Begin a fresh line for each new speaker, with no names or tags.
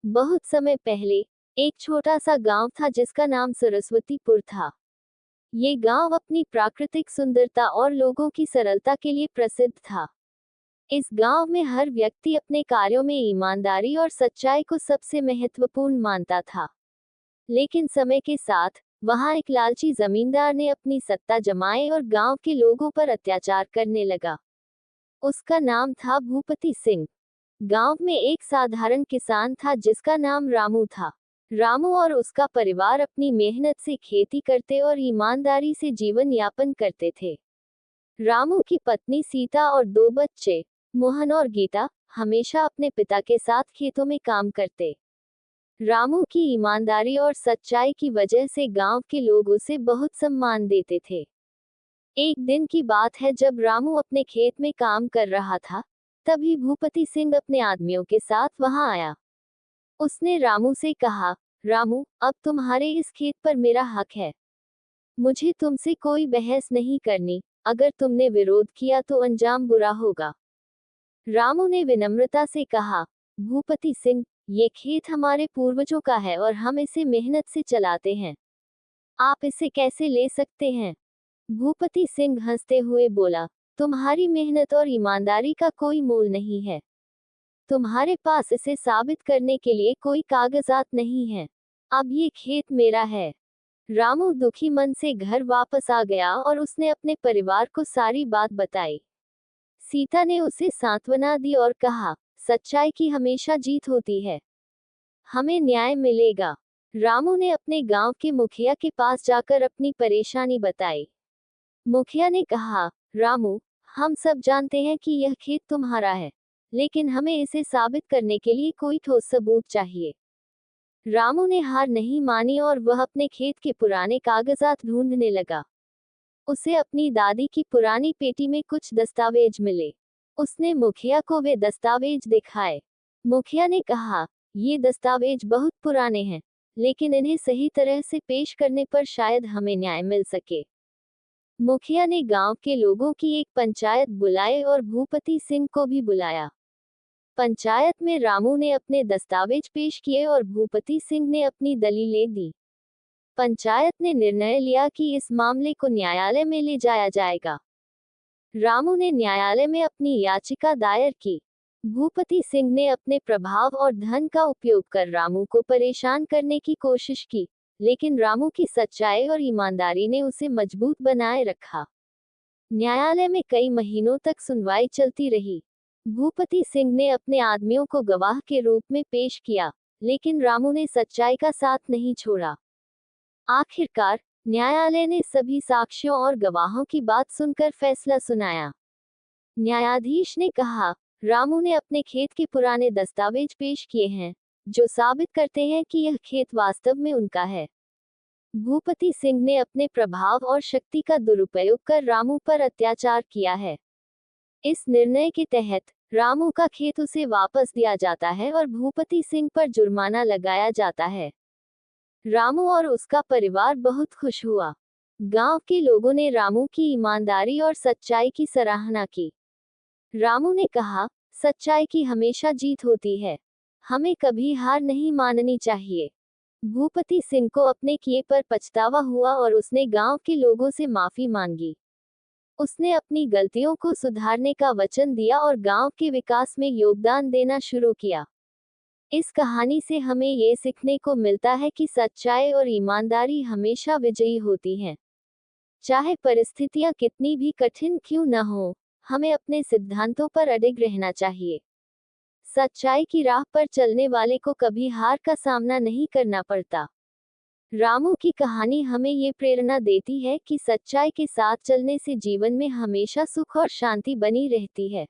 बहुत समय पहले एक छोटा सा गांव था जिसका नाम सरस्वतीपुर था। ये गांव अपनी प्राकृतिक सुंदरता और लोगों की सरलता के लिए प्रसिद्ध था। इस गांव में हर व्यक्ति अपने कार्यों में ईमानदारी और सच्चाई को सबसे महत्वपूर्ण मानता था। लेकिन समय के साथ वहां एक लालची जमींदार ने अपनी सत्ता जमाए और गांव के लोगों पर अत्याचार करने लगा। उसका नाम था भूपति सिंह। गांव में एक साधारण किसान था जिसका नाम रामू था। रामू और उसका परिवार अपनी मेहनत से खेती करते और ईमानदारी से जीवन यापन करते थे। रामू की पत्नी सीता और दो बच्चे मोहन और गीता हमेशा अपने पिता के साथ खेतों में काम करते। रामू की ईमानदारी और सच्चाई की वजह से गांव के लोग उसे बहुत सम्मान देते थे। एक दिन की बात है जब रामू अपने खेत में काम कर रहा था, तभी भूपति सिंह अपने आदमियों के साथ वहां आया। उसने रामू से कहा, रामू, अब तुम्हारे इस खेत पर मेरा हक है। मुझे तुमसे कोई बहस नहीं करनी। अगर तुमने विरोध किया तो अंजाम बुरा होगा। रामू ने विनम्रता से कहा, भूपति सिंह, ये खेत हमारे पूर्वजों का है और हम इसे मेहनत से चलाते हैं। आप इसे कैसे ले सकते हैं? भूपति सिंह हंसते हुए बोला, तुम्हारी मेहनत और ईमानदारी का कोई मोल नहीं है। तुम्हारे पास इसे साबित करने के लिए कोई कागजात नहीं है। अब ये खेत मेरा है। रामू दुखी मन से घर वापस आ गया और उसने अपने परिवार को सारी बात बताई। सीता ने उसे सांत्वना दी और कहा, सच्चाई की हमेशा जीत होती है। हमें न्याय मिलेगा। रामू ने अपने गांव के मुखिया के पास जाकर अपनी परेशानी बताई। मुखिया ने कहा, रामू, हम सब जानते हैं कि यह खेत तुम्हारा है, लेकिन हमें इसे साबित करने के लिए कोई ठोस सबूत चाहिए। रामू ने हार नहीं मानी और वह अपने खेत के पुराने कागजात ढूंढने लगा। उसे अपनी दादी की पुरानी पेटी में कुछ दस्तावेज मिले। उसने मुखिया को वे दस्तावेज दिखाए। मुखिया ने कहा, ये दस्तावेज बहुत पुराने हैं, लेकिन इन्हें सही तरह से पेश करने पर शायद हमें न्याय मिल सके। मुखिया ने गांव के लोगों की एक पंचायत बुलाई और भूपति सिंह को भी बुलाया। पंचायत में रामू ने अपने दस्तावेज पेश किए और भूपति सिंह ने अपनी दलीलें दी। पंचायत ने निर्णय लिया कि इस मामले को न्यायालय में ले जाया जाएगा। रामू ने न्यायालय में अपनी याचिका दायर की। भूपति सिंह ने अपने प्रभाव और धन का उपयोग कर रामू को परेशान करने की कोशिश की, लेकिन रामू की सच्चाई और ईमानदारी ने उसे मजबूत बनाए रखा। न्यायालय में कई महीनों तक सुनवाई चलती रही। भूपति सिंह ने अपने आदमियों को गवाह के रूप में पेश किया, लेकिन रामू ने सच्चाई का साथ नहीं छोड़ा। आखिरकार न्यायालय ने सभी साक्ष्यों और गवाहों की बात सुनकर फैसला सुनाया। न्यायाधीश ने कहा, रामू ने अपने खेत के पुराने दस्तावेज पेश किए हैं, जो साबित करते हैं कि यह खेत वास्तव में उनका है। भूपति सिंह ने अपने प्रभाव और शक्ति का दुरुपयोग कर रामू पर अत्याचार किया है। इस निर्णय के तहत रामू का खेत उसे वापस दिया जाता है और भूपति सिंह पर जुर्माना लगाया जाता है। रामू और उसका परिवार बहुत खुश हुआ। गांव के लोगों ने रामू की ईमानदारी और सच्चाई की सराहना की। रामू ने कहा, सच्चाई की हमेशा जीत होती है। हमें कभी हार नहीं माननी चाहिए। भूपति सिंह को अपने किए पर पछतावा हुआ और उसने गांव के लोगों से माफी मांगी। उसने अपनी गलतियों को सुधारने का वचन दिया और गांव के विकास में योगदान देना शुरू किया। इस कहानी से हमें ये सीखने को मिलता है कि सच्चाई और ईमानदारी हमेशा विजयी होती हैं। चाहे परिस्थितियां कितनी भी कठिन क्यों न हो, हमें अपने सिद्धांतों पर अडिग रहना चाहिए। सच्चाई की राह पर चलने वाले को कभी हार का सामना नहीं करना पड़ता। रामू की कहानी हमें ये प्रेरणा देती है कि सच्चाई के साथ चलने से जीवन में हमेशा सुख और शांति बनी रहती है।